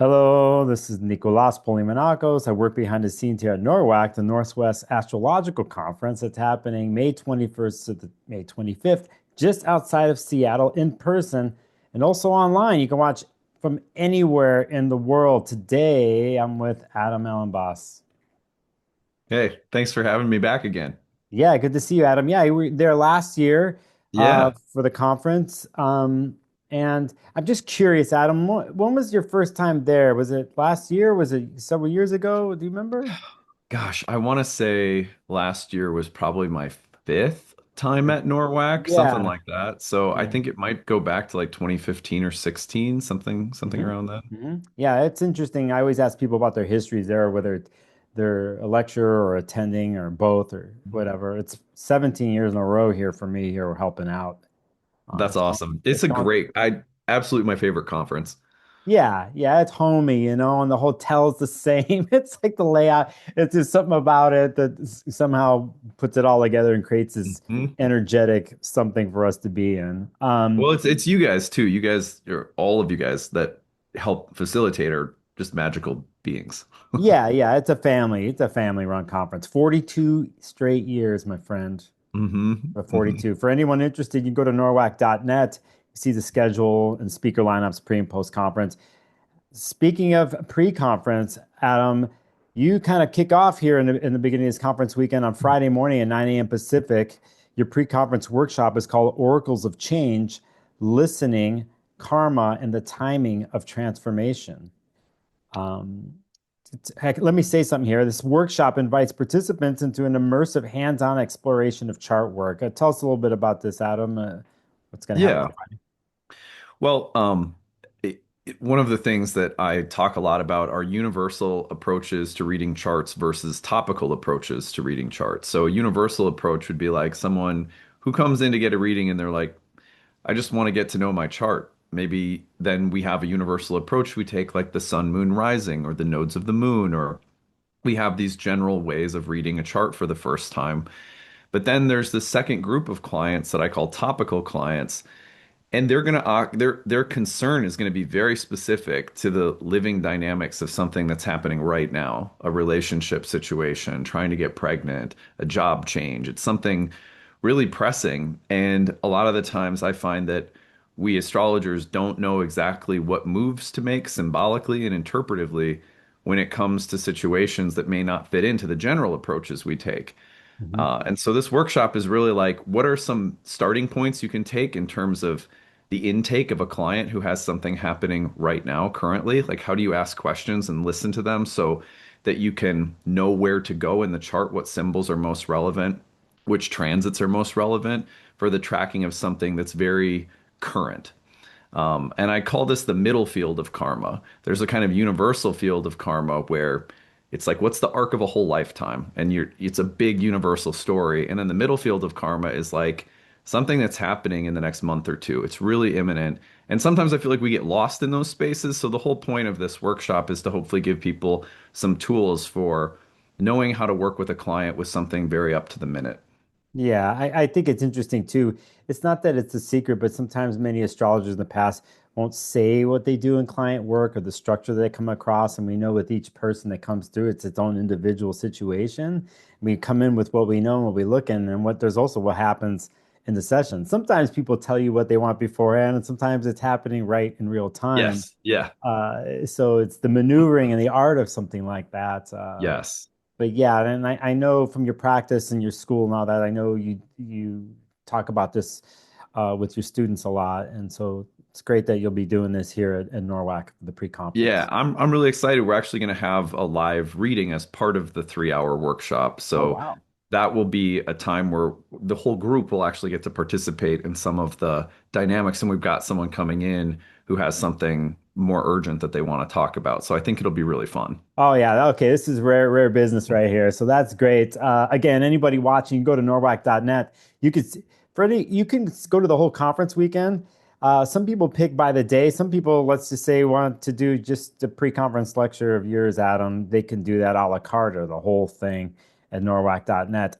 Hello, this is Nicolas Polymenakos. I work behind the scenes here at NORWAC, the Northwest Astrological Conference. It's happening May 21st to May 25th, just outside of Seattle in person and also online. You can watch from anywhere in the world. Today, I'm with Adam Elenbaas. Hey, thanks for having me back again. Yeah, good to see you, Adam. Yeah, you were there last year Yeah. for the conference. And I'm just curious, Adam, when was your first time there? Was it last year? Was it several years ago? Do you remember? Gosh, I want to say last year was probably my fifth time at NORWAC, something Yeah. like that. So I Yeah. think it might go back to like 2015 or 16, something hmm around that. Yeah, it's interesting. I always ask people about their histories there, whether they're a lecturer or attending or both or whatever. It's 17 years in a row here for me here helping out. That's It's gone, awesome. It's it's a gone. great, I absolutely my favorite conference. Yeah, it's homey, and the hotel's the same. It's like the layout. It's just something about it that somehow puts it all together and creates this Mhm. energetic something for us to be in. Well, it's you guys too. You guys, or all of you guys that help facilitate are just magical beings. Yeah, it's a family. It's a family-run conference. 42 straight years, my friend. Hmm. 42. For anyone interested, you can go to norwac.net, see the schedule and speaker lineups pre and post conference. Speaking of pre-conference, Adam, you kind of kick off here in the beginning of this conference weekend on Friday morning at 9 a.m. Pacific. Your pre-conference workshop is called Oracles of Change, Listening, Karma, and the Timing of Transformation. Um, Heck, let me say something here. This workshop invites participants into an immersive hands-on exploration of chart work. Tell us a little bit about this, Adam. What's going to happen on Yeah. Friday? Well, one of the things that I talk a lot about are universal approaches to reading charts versus topical approaches to reading charts. So a universal approach would be like someone who comes in to get a reading and they're like, I just want to get to know my chart. Maybe then we have a universal approach we take like the sun, moon, rising, or the nodes of the moon, or we have these general ways of reading a chart for the first time. But then there's the second group of clients that I call topical clients, and they're gonna their concern is gonna be very specific to the living dynamics of something that's happening right now, a relationship situation, trying to get pregnant, a job change. It's something really pressing, and a lot of the times I find that we astrologers don't know exactly what moves to make symbolically and interpretively when it comes to situations that may not fit into the general approaches we take. Mhm. And so this workshop is really like, what are some starting points you can take in terms of the intake of a client who has something happening right now, currently? Like, how do you ask questions and listen to them so that you can know where to go in the chart, what symbols are most relevant, which transits are most relevant for the tracking of something that's very current? And I call this the middle field of karma. There's a kind of universal field of karma where it's like, what's the arc of a whole lifetime? And it's a big universal story. And then the middle field of karma is like something that's happening in the next month or two. It's really imminent. And sometimes I feel like we get lost in those spaces. So the whole point of this workshop is to hopefully give people some tools for knowing how to work with a client with something very up to the minute. Yeah, I think it's interesting too. It's not that it's a secret, but sometimes many astrologers in the past won't say what they do in client work or the structure that they come across. And we know with each person that comes through, it's its own individual situation. We come in with what we know and what we look in, and what there's also what happens in the session. Sometimes people tell you what they want beforehand, and sometimes it's happening right in real time. Yes. Yeah. So it's the maneuvering and the art of something like that. Yes. But yeah, and I know from your practice and your school and all that, I know you talk about this with your students a lot, and so it's great that you'll be doing this here at NORWAC for the Yeah, pre-conference. I'm really excited. We're actually going to have a live reading as part of the 3 hour workshop. Oh So wow. that will be a time where the whole group will actually get to participate in some of the dynamics. And we've got someone coming in who has something more urgent that they want to talk about. So I think it'll be really fun. Oh yeah, okay. This is rare business right here. So that's great. Again, anybody watching, go to norwac.net. You could see, for any you can go to the whole conference weekend. Some people pick by the day. Some people, let's just say, want to do just a pre-conference lecture of yours, Adam. They can do that a la carte or the whole thing at norwac.net.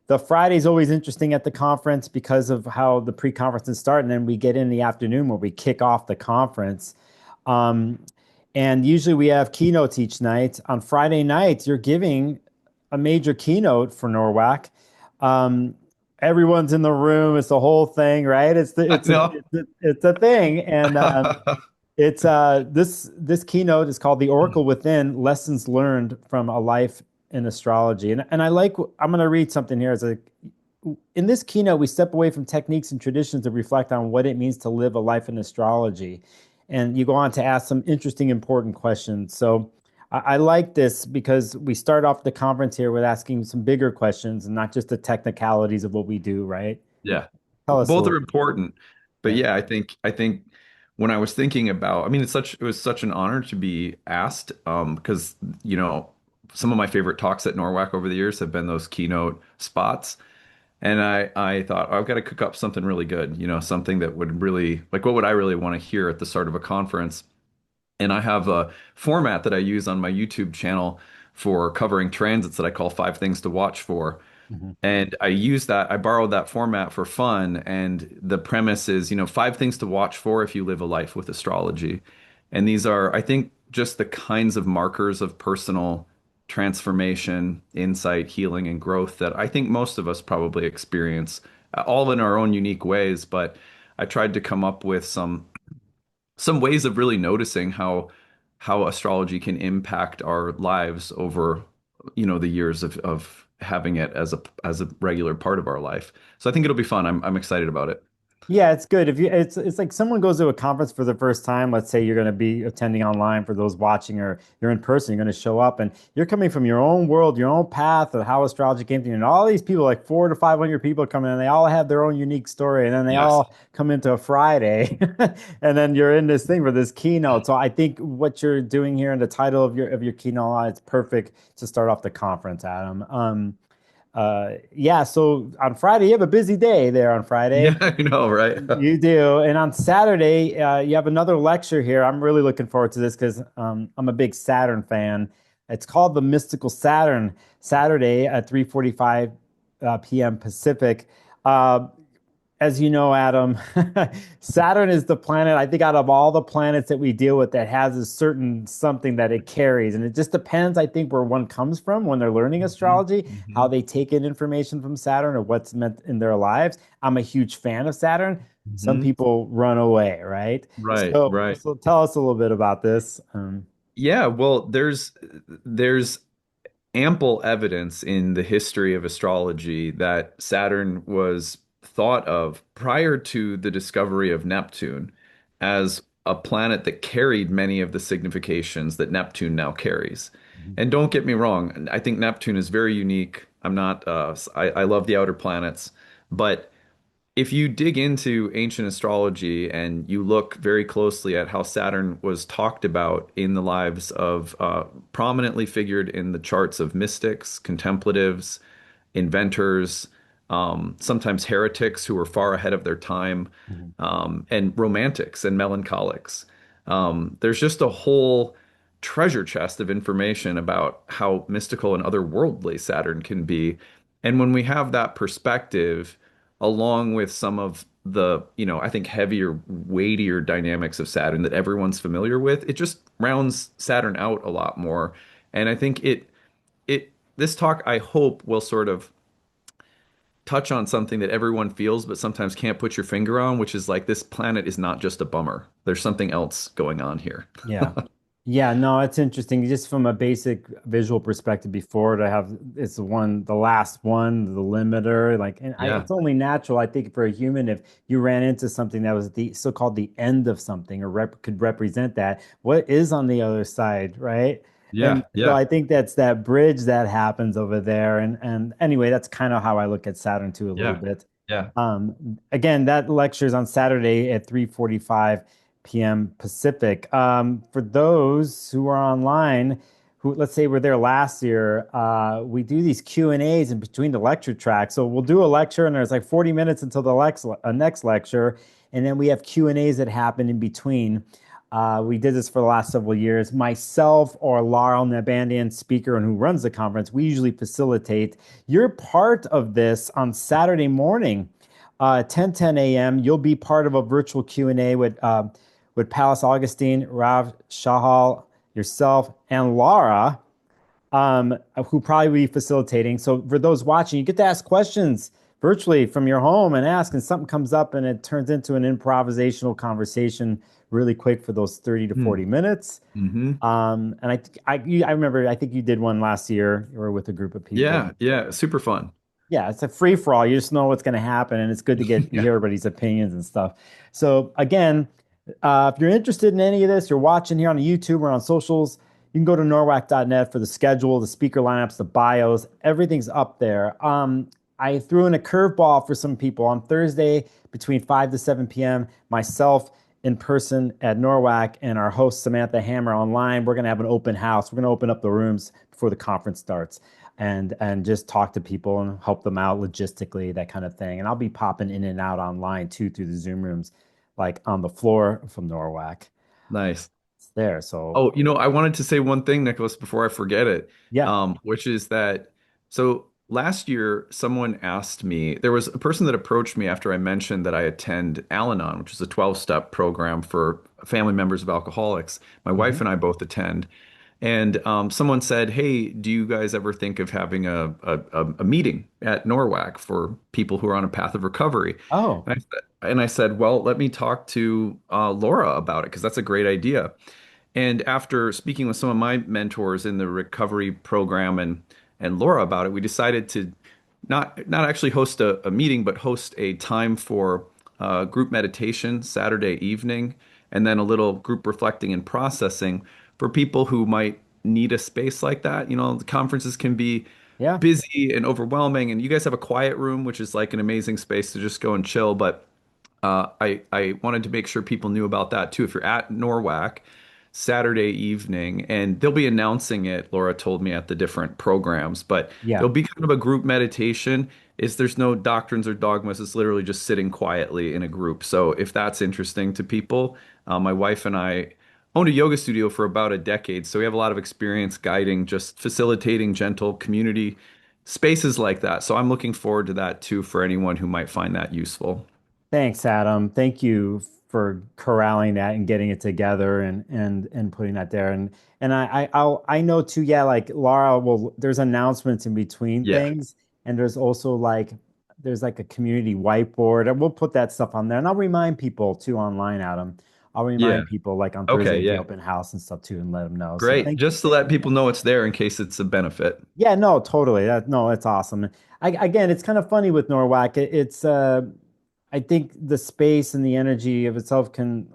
The Friday's always interesting at the conference because of how the pre-conferences start, and then we get in the afternoon where we kick off the conference. Um, And usually we have keynotes each night. On Friday night, you're giving a major keynote for NORWAC. Um, Everyone's in the room. It's the whole thing, right? I know. It's a thing. And it's this keynote is called The Oracle Within: Lessons Learned from a Life in Astrology. And I'm going to read something here. In this keynote, we step away from techniques and traditions to reflect on what it means to live a life in astrology. And you go on to ask some interesting, important questions. So I like this because we start off the conference here with asking some bigger questions and not just the technicalities of what we do, right? Yeah. Tell us a Both are little. important. But Yeah. yeah, I think when I was thinking about, I mean, it was such an honor to be asked, because, some of my favorite talks at NORWAC over the years have been those keynote spots. And I thought, I've got to cook up something really good, something that would really, like, what would I really want to hear at the start of a conference? And I have a format that I use on my YouTube channel for covering transits that I call Five Things to Watch For. Mhm. And I borrowed that format for fun. And the premise is, five things to watch for if you live a life with astrology. And these are, I think, just the kinds of markers of personal transformation, insight, healing, and growth that I think most of us probably experience, all in our own unique ways. But I tried to come up with some ways of really noticing how astrology can impact our lives over, the years of having it as a regular part of our life. So I think it'll be fun. I'm excited about it. Yeah, it's good. If you it's like someone goes to a conference for the first time, let's say you're going to be attending online for those watching, or you're in person, you're going to show up and you're coming from your own world, your own path of how astrology came to you. And all these people, like 400 to 500 people come in, and they all have their own unique story. And then they Yes. all come into a Friday and then you're in this thing for this keynote. So I think what you're doing here in the title of your keynote, it's perfect to start off the conference, Adam. Yeah, so on Friday, you have a busy day there on Yeah, Friday. I know, right? You do. And on Saturday, you have another lecture here. I'm really looking forward to this because I'm a big Saturn fan. It's called the Mystical Saturn, Saturday at 3:45 p.m. Pacific. Uh, as you know, Adam, Saturn is the planet, I think, out of all the planets that we deal with that has a certain something that it carries. And it just depends, I think, where one comes from when they're learning Mhm, astrology, how mhm, they take in information from Saturn or what's meant in their lives. I'm a huge fan of Saturn. Some mhm. people run away, right? Right, So, right. so tell us a little bit about this. Yeah, well, there's ample evidence in the history of astrology that Saturn was thought of prior to the discovery of Neptune as a planet that carried many of the significations that Neptune now carries. Mhm. And don't get me wrong, I think Neptune is very unique. I'm not, I love the outer planets, but if you dig into ancient astrology and you look very closely at how Saturn was talked about in the lives of prominently figured in the charts of mystics, contemplatives, inventors, sometimes heretics who were far ahead of their time, Mhm. and romantics and melancholics. There's just a whole treasure chest of information about how mystical and otherworldly Saturn can be. And when we have that perspective, along with some of the, I think heavier, weightier dynamics of Saturn that everyone's familiar with, it just rounds Saturn out a lot more. And I think this talk, I hope, will sort of touch on something that everyone feels, but sometimes can't put your finger on, which is like this planet is not just a bummer. There's something else going on here. Yeah. Yeah, no, it's interesting. Just from a basic visual perspective, before to have it's the last one, the limiter. Like, and Yeah. it's only natural, I think, for a human if you ran into something that was the so-called the end of something or could represent that. What is on the other side, right? And Yeah. so Yeah. I think that's that bridge that happens over there. And anyway, that's kind of how I look at Saturn too a little Yeah. bit. Yeah. Again, that lecture is on Saturday at 3:45 p.m. Pacific. For those who are online, who let's say were there last year, we do these Q&As in between the lecture tracks. So we'll do a lecture, and there's like 40 minutes until the next lecture, and then we have Q&As that happen in between. We did this for the last several years. Myself or Laurel Nabandian, speaker and who runs the conference, we usually facilitate. You're part of this on Saturday morning, 10 a.m. You'll be part of a virtual Q&A with Palace Augustine, Rav Shahal, yourself, and Laura, who probably will be facilitating. So for those watching, you get to ask questions virtually from your home and ask, and something comes up and it turns into an improvisational conversation really quick for those 30 to Hmm. 40 minutes. Hmm. And I remember, I think you did one last year or with a group of people. Yeah, yeah, super fun. Yeah, it's a free for all. You just know what's going to happen, and it's good to get Yeah. hear everybody's opinions and stuff. So again, if you're interested in any of this, you're watching here on YouTube or on socials, you can go to norwac.net for the schedule, the speaker lineups, the bios. Everything's up there. I threw in a curveball for some people on Thursday between 5 to 7 p.m. Myself in person at NORWAC and our host Samantha Hammer online. We're going to have an open house. We're going to open up the rooms before the conference starts and just talk to people and help them out logistically, that kind of thing. And I'll be popping in and out online too through the Zoom rooms, like on the floor from NORWAC. Nice. It's there. So Oh, I wanted to say one thing, Nicholas, before I forget it, yeah. which is that so last year someone asked me, there was a person that approached me after I mentioned that I attend Al-Anon, which is a 12-step program for family members of alcoholics. My Hmm. wife and I both attend. And someone said, "Hey, do you guys ever think of having a meeting at NORWAC for people who are on a path of recovery?" Oh, And I said, "Well, let me talk to Laura about it because that's a great idea." And after speaking with some of my mentors in the recovery program and Laura about it, we decided to not actually host a meeting, but host a time for group meditation Saturday evening, and then a little group reflecting and processing for people who might need a space like that. The conferences can be yeah. busy and overwhelming, and you guys have a quiet room, which is like an amazing space to just go and chill. But I wanted to make sure people knew about that too. If you're at NORWAC Saturday evening, and they'll be announcing it, Laura told me, at the different programs, but Yeah. there'll be kind of a group meditation. There's no doctrines or dogmas. It's literally just sitting quietly in a group. So if that's interesting to people, my wife and I owned a yoga studio for about a decade, so we have a lot of experience guiding, just facilitating gentle community spaces like that. So I'm looking forward to that too for anyone who might find that useful. Thanks, Adam. Thank you for corralling that and getting it together and putting that there. And I know too, yeah, like Laura will there's announcements in between Yeah. things, and there's like a community whiteboard, and we'll put that stuff on there. And I'll remind people too online, Adam. I'll Yeah. remind people like on Thursday Okay. at the Yeah. open house and stuff too, and let them know. So Great. Just to thank let you. people know it's there in case it's a benefit. Yeah, no, totally. No, it's awesome. Again, it's kind of funny with NORWAC. I think the space and the energy of itself can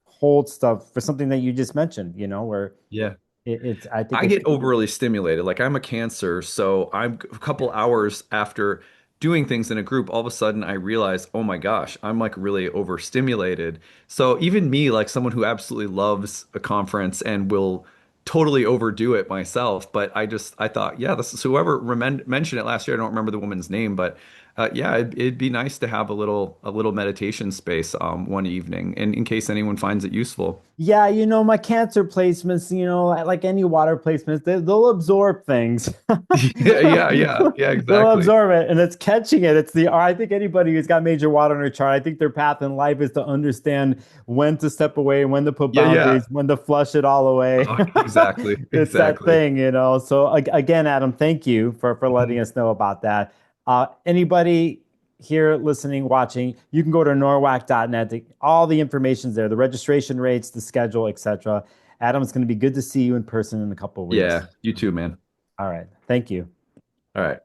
hold stuff for something that you just mentioned, where Yeah. I think I it's, get overly stimulated. Like I'm a Cancer, so I'm a couple hours after doing things in a group, all of a sudden I realize, oh my gosh, I'm like really overstimulated. So even me, like someone who absolutely loves a conference and will totally overdo it myself, but I thought, yeah, this is whoever mentioned it last year. I don't remember the woman's name, but yeah, it'd be nice to have a little meditation space one evening, and in case anyone finds it useful. yeah, my cancer placements, like any water placements, they'll absorb things. Yeah, yeah, yeah, yeah, They'll exactly. absorb it, and it's catching it. I think anybody who's got major water in their chart, I think their path in life is to understand when to step away, when to put Yeah, yeah. boundaries, when to flush it all away. Oh, exactly, It's that exactly. thing. So again, Adam, thank you for letting Mhm. us know about that. Anybody here listening, watching, you can go to norwac.net. All the information's there, the registration rates, the schedule, etc. Adam, it's going to be good to see you in person in a couple of weeks. Yeah, you too, man. All right. Thank you. All right.